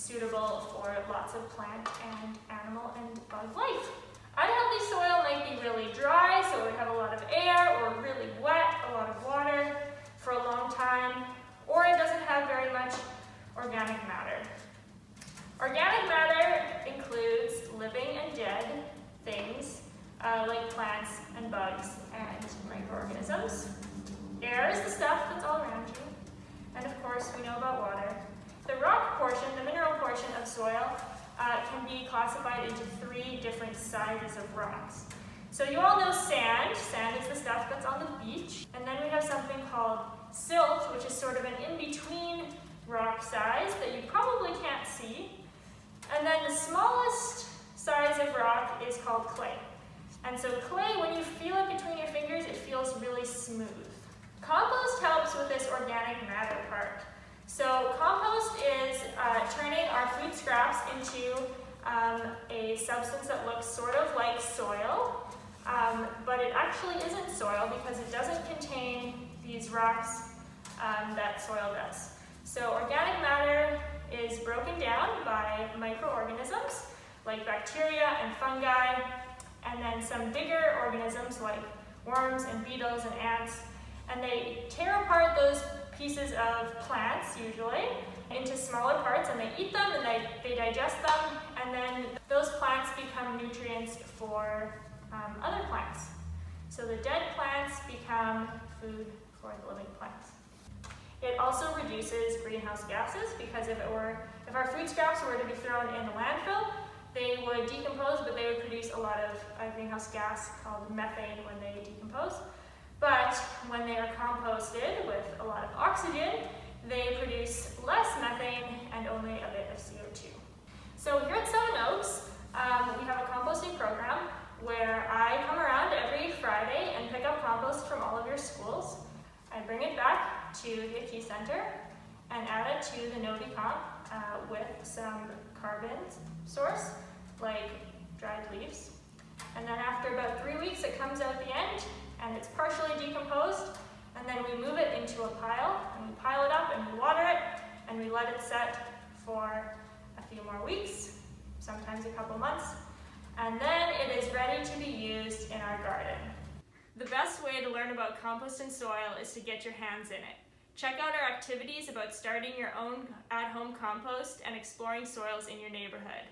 suitable for lots of plant and animal and bug life. Unhealthy soil might be really dry, so it would have a lot of air, or really wet, a lot of water for a long time, or it doesn't have very much organic matter. Organic matter includes living and dead things like plants and bugs and microorganisms. Air is the stuff that's all around you, and of course we know about water. The rock portion, the mineral portion of soil, can be classified into 3 different sizes of rocks. So you all know sand. Sand is the stuff that's on the beach. And then we have something called silt, which is sort of an in-between rock size that you probably can't see. And then the smallest size of rock is called clay. And so clay, when you feel it between your fingers, it feels really smooth. Compost helps with this organic matter part. So compost is turning our food scraps into a substance that looks sort of like soil, but it actually isn't soil because it doesn't contain these rocks that soil does. So organic matter is broken down by microorganisms like bacteria and fungi, and then some bigger organisms like worms and beetles and ants, and they tear apart those pieces of plants, usually, into smaller parts, and they eat them and they digest them, and then those plants become nutrients for other plants. So the dead plants become food for the living plants. It also reduces greenhouse gases because if our food scraps were to be thrown in a landfill, they would decompose, but they would produce a lot of greenhouse gas called methane when they decompose. But when they are composted with a lot of oxygen, they produce less methane and only a bit of CO2. So here at Seven Oaks, we have a composting program where I come around every Friday and pick up compost from all of your schools. I bring it back to the Key Center and add it to the NoviComp with some carbon source, like dried leaves. And then after about 3 weeks, it comes out the end, and it's partially decomposed, and then we move it into a pile, and we pile it up, and we water it, and we let it set for a few more weeks, sometimes a couple months, and then it is ready to be used in our garden. The best way to learn about composting soil is to get your hands in it. Check out our activities about starting your own at-home compost and exploring soils in your neighborhood.